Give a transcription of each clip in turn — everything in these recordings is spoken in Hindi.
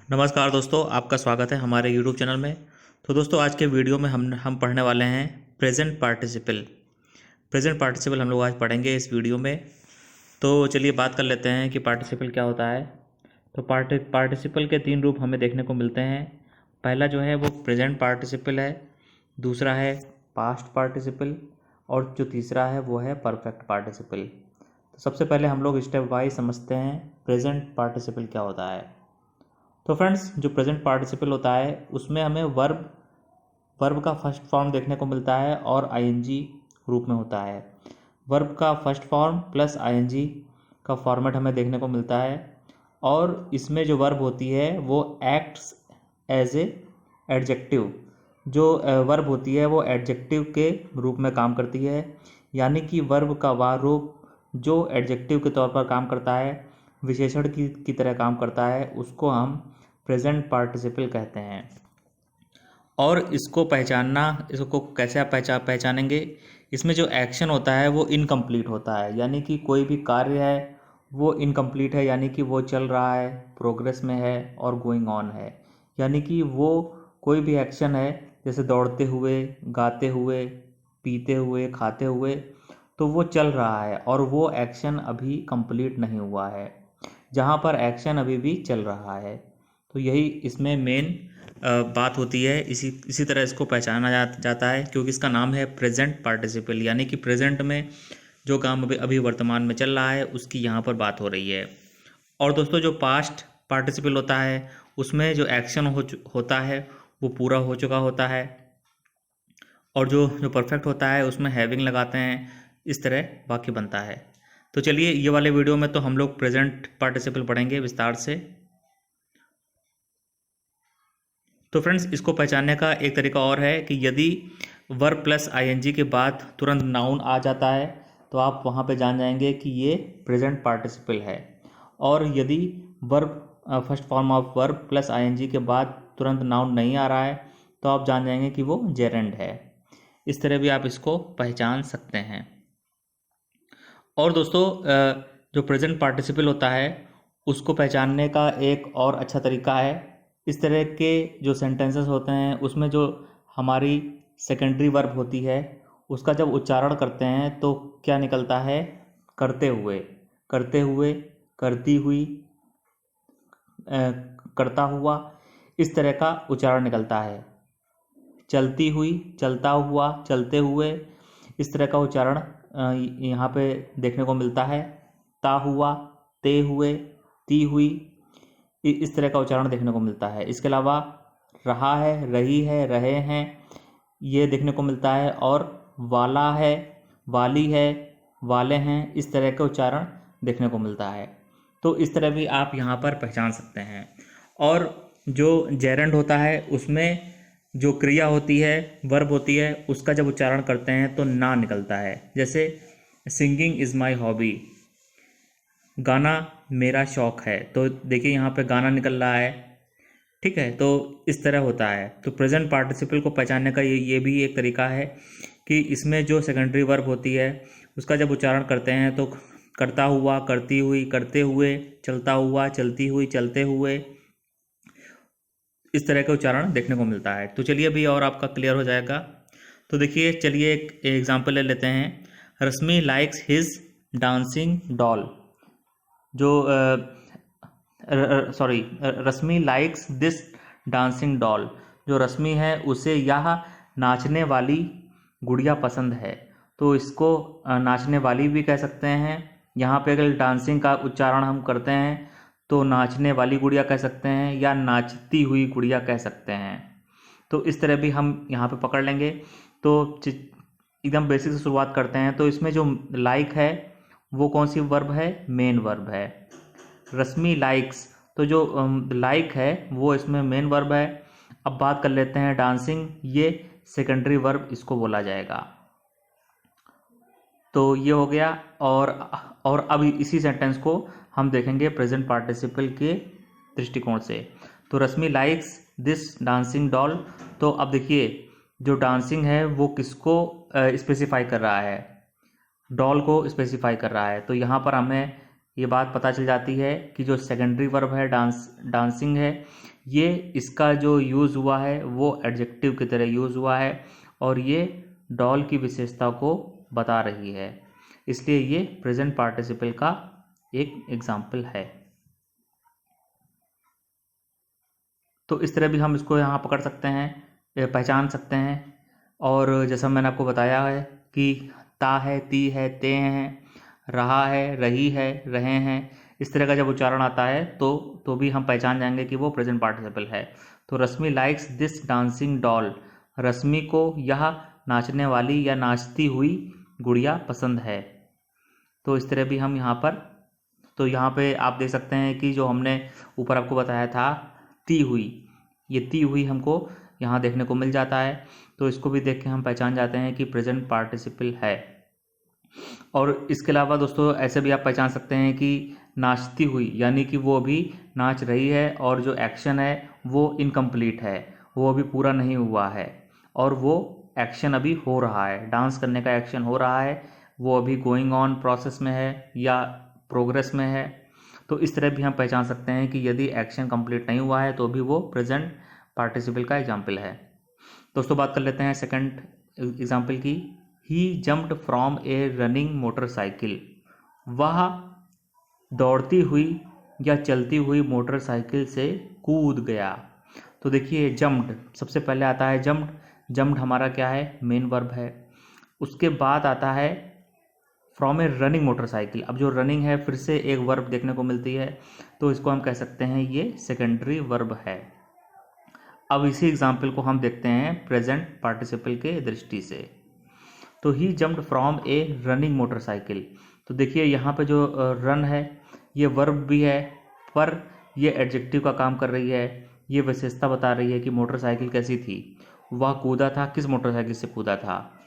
नमस्कार दोस्तों, आपका स्वागत है हमारे YouTube चैनल में। तो दोस्तों, आज के वीडियो में हम पढ़ने वाले हैं प्रेजेंट पार्टिसिपल। प्रेजेंट पार्टिसिपल हम लोग आज पढ़ेंगे इस वीडियो में। तो चलिए बात कर लेते हैं कि पार्टिसिपल क्या होता है। तो पार्टिसिपल के तीन रूप हमें देखने को मिलते हैं। पहला जो है वो प्रेजेंट पार्टिसिपल है, दूसरा है पास्ट पार्टिसिपल और जो तीसरा है वो है परफेक्ट पार्टिसिपल। तो सबसे पहले हम लोग स्टेप वाइज समझते हैं प्रेजेंट पार्टिसिपल क्या होता है। तो फ्रेंड्स, जो प्रेजेंट पार्टिसिपल होता है उसमें हमें वर्ब का फर्स्ट फॉर्म देखने को मिलता है और आईएनजी रूप में होता है। वर्ब का फर्स्ट फॉर्म प्लस आईएनजी का फॉर्मेट हमें देखने को मिलता है और इसमें जो वर्ब होती है वो एक्ट्स एज ए एडजेक्टिव। जो वर्ब होती है वो एडजेक्टिव के रूप में काम करती है, यानी कि वर्ब का वह रूप जो एडजेक्टिव के तौर पर काम करता है, विशेषण की तरह काम करता है, उसको हम प्रेजेंट पार्टिसिपल कहते हैं। और इसको पहचानना, इसको कैसे आप पहचानेंगे। इसमें जो एक्शन होता है वो इनकम्प्लीट होता है, यानी कि कोई भी कार्य है वो इनकम्प्लीट है, यानी कि वो चल रहा है, प्रोग्रेस में है और गोइंग ऑन है। यानी कि वो कोई भी एक्शन है, जैसे दौड़ते हुए, गाते हुए, पीते हुए, खाते हुए, तो वो चल रहा है और वो एक्शन अभी कंप्लीट नहीं हुआ है, जहाँ पर एक्शन अभी भी चल रहा है। तो यही इसमें मेन बात होती है। इसी तरह इसको पहचाना जाता है, क्योंकि इसका नाम है प्रेजेंट पार्टिसिपल, यानी कि प्रेजेंट में जो काम अभी अभी वर्तमान में चल रहा है उसकी यहाँ पर बात हो रही है। और दोस्तों, जो पास्ट पार्टिसिपल होता है उसमें जो एक्शन होता है वो पूरा हो चुका होता है। और जो जो परफेक्ट होता है उसमें हैविंग लगाते हैं, इस तरह वाक्य बनता है। तो चलिए, ये वाले वीडियो में तो हम लोग प्रेजेंट पार्टिसिपल पढ़ेंगे विस्तार से। तो फ्रेंड्स, इसको पहचानने का एक तरीका और है कि यदि वर्ब प्लस आईएनजी के बाद तुरंत नाउन आ जाता है तो आप वहाँ पे जान जाएंगे कि ये प्रेजेंट पार्टिसिपल है। और यदि verb first form of verb plus I N G के बाद तुरंत नाउन नहीं आ रहा है तो आप जान जाएंगे कि वो जेरेंड है। इस तरह भी आप इसको पहचान सकते हैं। और दोस्तों, जो प्रेजेंट पार्टिसिपल होता है उसको पहचानने का एक और अच्छा तरीका है। इस तरह के जो सेंटेंसेस होते हैं उसमें जो हमारी सेकेंडरी वर्ब होती है उसका जब उच्चारण करते हैं तो क्या निकलता है, करते हुए, करते हुए, करती हुई, करता हुआ, इस तरह का उच्चारण निकलता है। चलती हुई, चलता हुआ, चलते हुए, इस तरह का उच्चारण यहाँ पे देखने को मिलता है। ता हुआ, ते हुए, ती हुई, इस तरह का उच्चारण देखने को मिलता है। इसके अलावा रहा है, रही है, रहे हैं, ये देखने को मिलता है। और वाला है, वाली है, वाले हैं, इस तरह का उच्चारण देखने को मिलता है। तो इस तरह भी आप यहाँ पर पहचान सकते हैं। और जो जेरेंड होता है उसमें जो क्रिया होती है, वर्ब होती है, उसका जब उच्चारण करते हैं तो ना निकलता है। जैसे सिंगिंग इज़ माई हॉबी, गाना मेरा शौक है, तो देखिए यहाँ पे गाना निकल रहा है। ठीक है, तो इस तरह होता है। तो प्रेजेंट पार्टिसिपल को पहचानने का ये भी एक तरीका है कि इसमें जो सेकेंडरी वर्ब होती है उसका जब उच्चारण करते हैं तो करता हुआ, करती हुई, करते हुए, चलता हुआ, चलती हुई, चलते हुए, इस तरह का उच्चारण देखने को मिलता है। तो चलिए, अभी और आपका क्लियर हो जाएगा। तो देखिए, चलिए एक एग्जांपल ले लेते हैं। रश्मि लाइक्स हिज डांसिंग डॉल। जो sorry, Rashmi likes this dancing doll. जो रश्मि है उसे यह नाचने वाली गुड़िया पसंद है। तो इसको नाचने वाली भी कह सकते हैं। यहाँ पे अगर डांसिंग का उच्चारण हम करते हैं तो नाचने वाली गुड़िया कह सकते हैं या नाचती हुई गुड़िया कह सकते हैं। तो इस तरह भी हम यहाँ पे पकड़ लेंगे। तो एकदम बेसिक से शुरुआत करते हैं। तो इसमें जो लाइक है वो कौन सी वर्ब है, मेन वर्ब है। रश्मि लाइक्स, तो जो लाइक है वो इसमें मेन वर्ब है। अब बात कर लेते हैं डांसिंग, ये सेकेंडरी वर्ब इसको बोला जाएगा। तो ये हो गया। और अब इसी सेंटेंस को हम देखेंगे प्रेजेंट पार्टिसिपल के दृष्टिकोण से। तो रश्मि लाइक्स दिस डांसिंग डॉल। तो अब देखिए, जो डांसिंग है वो किसको स्पेसिफाई कर रहा है, डॉल को स्पेसिफाई कर रहा है। तो यहाँ पर हमें ये बात पता चल जाती है कि जो सेकेंडरी वर्ब है डांसिंग है, ये इसका जो यूज़ हुआ है वो एडजेक्टिव की तरह यूज़ हुआ है और ये डॉल की विशेषता को बता रही है, इसलिए ये प्रेजेंट पार्टिसिपल का एक एग्जाम्पल है। तो इस तरह भी हम इसको यहाँ पकड़ सकते हैं, पहचान सकते हैं। और जैसा मैंने आपको बताया है कि ता है, ती है, ते हैं, रहा है, रही है, रहे हैं, इस तरह का जब उच्चारण आता है तो भी हम पहचान जाएंगे कि वो प्रेजेंट पार्टिसिपल है। तो रश्मि लाइक्स दिस डांसिंग डॉल, रश्मि को यह नाचने वाली या नाचती हुई गुड़िया पसंद है। तो इस तरह भी हम यहाँ पर, तो यहाँ पे आप देख सकते हैं कि जो हमने ऊपर आपको बताया था ती हुई, ये ती हुई हमको यहाँ देखने को मिल जाता है। तो इसको भी देख के हम पहचान जाते हैं कि प्रेजेंट पार्टिसिपल है। और इसके अलावा दोस्तों ऐसे भी आप पहचान सकते हैं कि नाचती हुई यानी कि वो अभी नाच रही है और जो एक्शन है वो इनकम्प्लीट है, वो अभी पूरा नहीं हुआ है और वो एक्शन अभी हो रहा है, डांस करने का एक्शन हो रहा है, वो अभी गोइंग ऑन प्रोसेस में है या प्रोग्रेस में है। तो इस तरह भी हम पहचान सकते हैं कि यदि एक्शन कंप्लीट नहीं हुआ है तो भी वो प्रेजेंट पार्टिसिपल का एग्जाम्पल है। दोस्तों बात कर लेते हैं सेकंड एग्जाम्पल की। He jumped from a running motorcycle, वह दौड़ती हुई या चलती हुई मोटरसाइकिल से कूद गया। तो देखिए जम्प्ड, सबसे पहले आता है जम्प्ड। जम्प्ड हमारा क्या है, मेन वर्ब है। उसके बाद आता है फ्रॉम ए रनिंग मोटरसाइकिल। अब जो रनिंग है फिर से एक वर्ब देखने को मिलती है, तो इसको हम कह सकते हैं ये सेकेंडरी वर्ब है। अब इसी एग्जाम्पल को हम देखते हैं प्रेजेंट पार्टिसिपल के दृष्टि से। तो he jumped from a running motorcycle, तो देखिए यहाँ पे जो रन है ये वर्ब भी है पर ये एडजेक्टिव का काम कर रही है, ये विशेषता बता रही है कि मोटरसाइकिल कैसी थी। वह कूदा था, किस मोटरसाइकिल से कूदा था,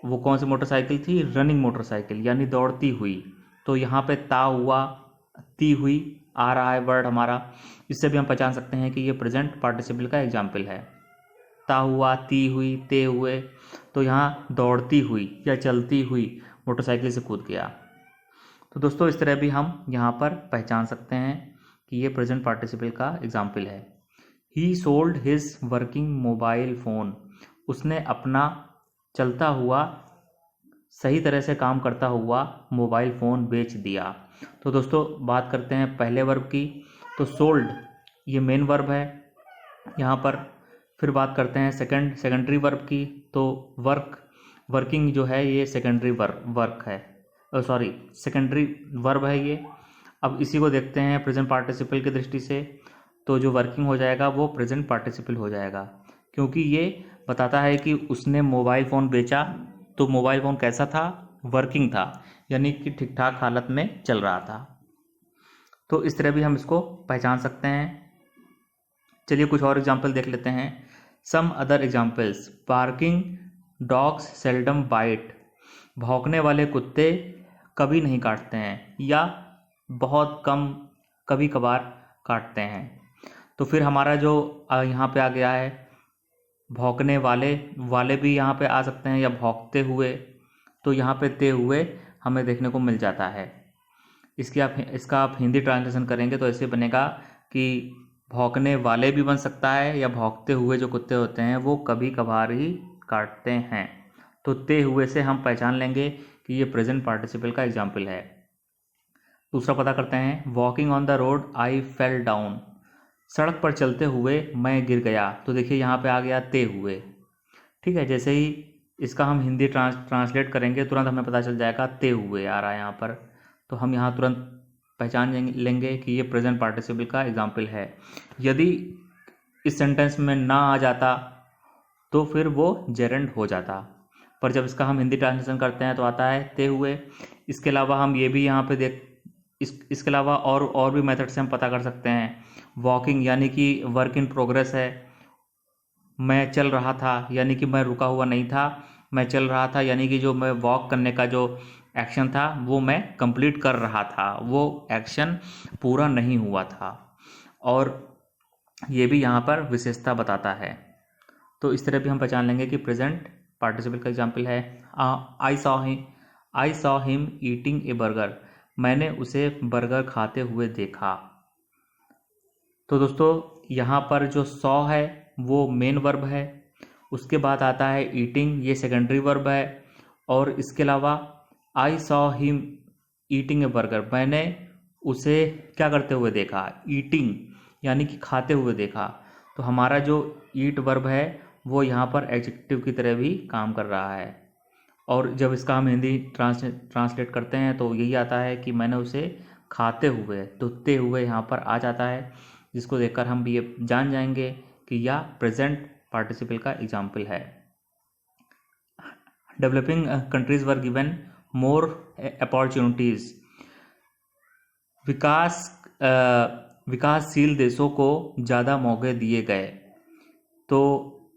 वो कौन सी मोटरसाइकिल थी, रनिंग मोटरसाइकिल यानी दौड़ती हुई। तो यहाँ पे ता हुआ, ती हुई आ रहा है वर्ड हमारा, इससे भी हम पहचान सकते हैं कि ये प्रेजेंट पार्टिसिपल का एग्जाम्पल है। ता हुआ, ती हुई, ते हुए, तो यहाँ दौड़ती हुई या चलती हुई मोटरसाइकिल से कूद गया। तो दोस्तों इस तरह भी हम यहाँ पर पहचान सकते हैं कि ये प्रेजेंट पार्टिसिपल का एग्जाम्पल है। ही sold his working mobile phone, उसने अपना चलता हुआ सही तरह से काम करता हुआ मोबाइल फ़ोन बेच दिया। तो दोस्तों बात करते हैं पहले वर्ब की। तो सोल्ड ये मेन वर्ब है यहाँ पर। फिर बात करते हैं सेकेंडरी वर्ब की। तो वर्किंग जो है ये सेकेंडरी वर्क है, सॉरी सेकेंडरी वर्ब है ये। अब इसी को देखते हैं प्रेजेंट पार्टिसिपल की दृष्टि से। तो जो वर्किंग हो जाएगा वो प्रेजेंट पार्टिसिपल हो जाएगा, क्योंकि ये बताता है कि उसने मोबाइल फ़ोन बेचा। तो मोबाइल फ़ोन कैसा था, वर्किंग था, यानी कि ठीक ठाक हालत में चल रहा था। तो इस तरह भी हम इसको पहचान सकते हैं। चलिए कुछ और एग्जाम्पल देख लेते हैं। Some other examples, barking dogs seldom bite, भौंकने वाले कुत्ते कभी नहीं काटते हैं या बहुत कम कभी कभार काटते हैं। तो फिर हमारा जो यहाँ पे आ गया है भौंकने वाले, वाले भी यहाँ पे आ सकते हैं या भौंकते हुए, तो यहाँ पे ते हुए हमें देखने को मिल जाता है। इसका आप हिंदी ट्रांसलेशन करेंगे तो ऐसे बनेगा कि भौंकने वाले भी बन सकता है या भौंकते हुए जो कुत्ते होते हैं वो कभी कभार ही काटते हैं। तो ते हुए से हम पहचान लेंगे कि ये प्रेजेंट पार्टिसिपल का एग्जाम्पल है। दूसरा पता करते हैं, walking on the road I fell down, सड़क पर चलते हुए मैं गिर गया। तो देखिए यहाँ पे आ गया ते हुए, ठीक है। जैसे ही इसका हम हिंदी ट्रांसलेट करेंगे तुरंत हमें पता चल जाएगा ते हुए आ रहा है यहाँ पर। तो हम यहाँ तुरंत पहचान लेंगे कि ये प्रेजेंट पार्टिसिपल का एग्जाम्पल है। यदि इस सेंटेंस में ना आ जाता तो फिर वो जेरेंड हो जाता, पर जब इसका हम हिंदी ट्रांसलेशन करते हैं तो आता है ते हुए। इसके अलावा हम ये भी यहाँ पे इसके अलावा और भी मेथड से हम पता कर सकते हैं। वॉकिंग यानी कि वर्क इन प्रोग्रेस है, मैं चल रहा था यानी कि मैं रुका हुआ नहीं था, मैं चल रहा था यानी कि जो मैं वॉक करने का जो एक्शन था वो मैं कंप्लीट कर रहा था, वो एक्शन पूरा नहीं हुआ था। और ये भी यहाँ पर विशेषता बताता है। तो इस तरह भी हम पहचान लेंगे कि प्रेजेंट पार्टिसिपल का एग्जाम्पल है। I saw him eating A burger, मैंने उसे बर्गर खाते हुए देखा। तो दोस्तों यहाँ पर जो सॉ है वो मेन वर्ब है, उसके बाद आता है ईटिंग, ये सेकेंडरी वर्ब है, और इसके अलावा I saw him eating A burger, मैंने उसे क्या करते हुए देखा, ईटिंग यानी कि खाते हुए देखा। तो हमारा जो ईट वर्ब है वो यहाँ पर एडजेक्टिव की तरह भी काम कर रहा है, और जब इसका हम हिंदी ट्रांसलेट करते हैं तो यही आता है कि मैंने उसे खाते हुए, तो ते हुए यहाँ पर आ जाता है, जिसको देखकर हम भी ये जान जाएंगे कि यह प्रेजेंट पार्टिसिपल का एग्जाम्पल है। Developing countries were given more opportunities, विकासशील देशों को ज़्यादा मौके दिए गए। तो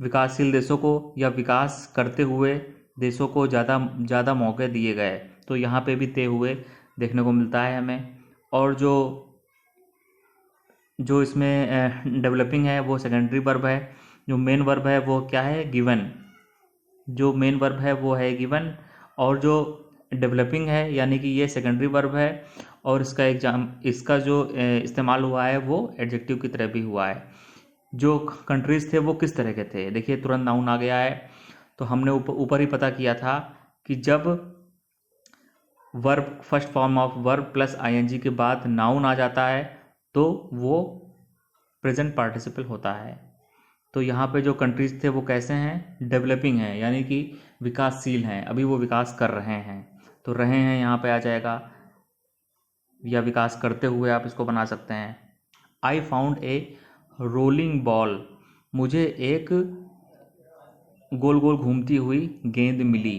विकासशील देशों को या विकास करते हुए देशों को ज़्यादा मौके दिए गए, तो यहाँ पे भी ते हुए देखने को मिलता है हमें। और जो इसमें डेवलपिंग है वो सेकेंडरी वर्ब है, जो मेन वर्ब है वो क्या है, गिवन, जो मेन वर्ब है वो है गिवन, और जो डेवलपिंग है यानी कि ये सेकेंडरी वर्ब है, और इसका जो इस्तेमाल हुआ है वो एडजेक्टिव की तरह भी हुआ है। जो कंट्रीज थे वो किस तरह के थे, देखिए तुरंत नाउन आ गया है। तो हमने ऊपर ही पता किया था कि जब verb first form of verb plus I N G के बाद नाउन आ जाता है तो वो प्रेजेंट पार्टिसिपल होता है। तो यहाँ पे जो कंट्रीज थे वो कैसे हैं, डेवलपिंग हैं, यानी कि विकासशील हैं, अभी वो विकास कर रहे हैं, तो रहे हैं यहाँ पे आ जाएगा, या विकास करते हुए आप इसको बना सकते हैं। I found a rolling ball, मुझे एक गोल गोल घूमती हुई गेंद मिली।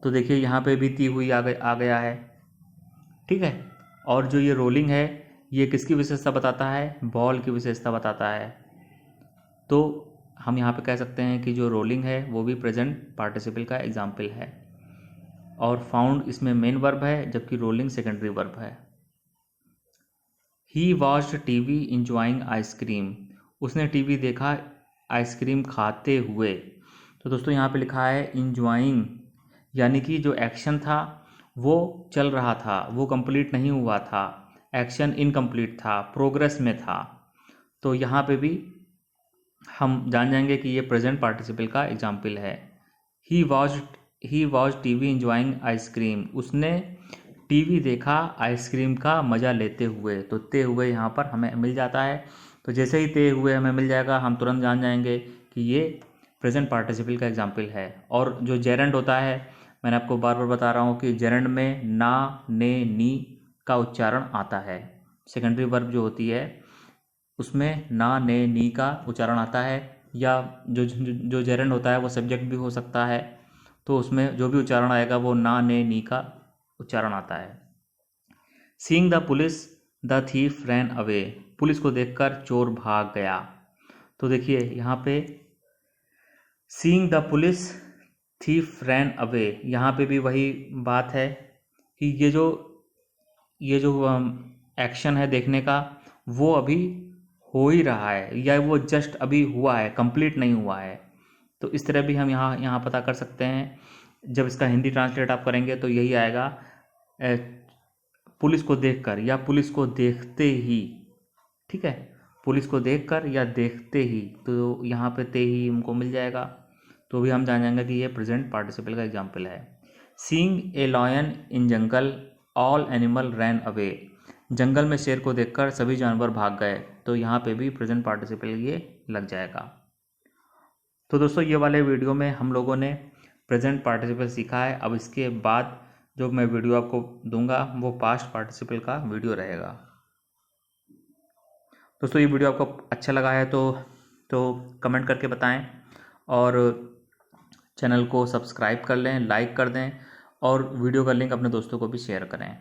तो देखिए यहाँ पे भी ती हुई आ गया है, ठीक है। और जो ये रोलिंग है ये किसकी विशेषता बताता है, बॉल की विशेषता बताता है। तो हम यहाँ पे कह सकते हैं कि जो रोलिंग है वो भी प्रेजेंट पार्टिसिपल का एग्जाम्पल है, और फाउंड इसमें मेन वर्ब है जबकि रोलिंग सेकेंडरी वर्ब है। ही वॉच्ड टीवी इंजॉइंग आइसक्रीम, उसने टीवी देखा आइसक्रीम खाते हुए। तो दोस्तों यहाँ पे लिखा है इंजॉइंग, यानी कि जो एक्शन था वो चल रहा था, वो कंप्लीट नहीं हुआ था, एक्शन इनकम्प्लीट था, प्रोग्रेस में था। तो यहाँ पे भी हम जान जाएंगे कि ये प्रेजेंट पार्टिसिपल का एग्जाम्पल है। ही वॉच टीवी इंजॉइंग आइसक्रीम, उसने टीवी देखा आइसक्रीम का मज़ा लेते हुए। तो ते हुए यहाँ पर हमें मिल जाता है, तो जैसे ही ते हुए हमें मिल जाएगा हम तुरंत जान जाएंगे कि ये प्रेजेंट पार्टिसिपल का एग्जाम्पल है। और जो जेरेंड होता है, मैंने आपको बार बार बता रहा हूँ कि जेरेंड में ना, ने, नी का उच्चारण आता है। सेकेंडरी वर्ब जो होती है उसमें ना, ने, नी का उच्चारण आता है, या जो जेरेंड होता है वो सब्जेक्ट भी हो सकता है, तो उसमें जो भी उच्चारण आएगा वो ना, ने, नी का उच्चारण आता है। Seeing the police the thief ran away, police को देखकर चोर भाग गया। तो देखिए यहाँ पे seeing the police thief ran away, यहाँ पे भी वही बात है कि ये जो एक्शन है देखने का वो अभी हो ही रहा है, या वो जस्ट अभी हुआ है, कंप्लीट नहीं हुआ है। तो इस तरह भी हम यहाँ पता कर सकते हैं। जब इसका हिंदी ट्रांसलेट आप करेंगे तो यही आएगा, पुलिस को देखकर या पुलिस को देखते ही, ठीक है, पुलिस को देखकर या देखते ही, तो यहाँ पे ते ही हमको मिल जाएगा, तो भी हम जान जाएंगे कि ये प्रेजेंट पार्टिसिपल का एग्जाम्पल है। Seeing a lion in jungle all animal ran away, जंगल में शेर को देखकर सभी जानवर भाग गए। तो यहाँ पे भी प्रेजेंट पार्टिसिपल ये लग जाएगा। तो दोस्तों ये वाले वीडियो में हम लोगों ने प्रेजेंट पार्टिसिपल सीखा है। अब इसके बाद जो मैं वीडियो आपको दूंगा वो पास्ट पार्टिसिपल का वीडियो रहेगा। दोस्तों ये वीडियो आपको अच्छा लगा है तो कमेंट करके बताएं, और चैनल को सब्सक्राइब कर लें, लाइक कर दें, और वीडियो का लिंक अपने दोस्तों को भी शेयर करें।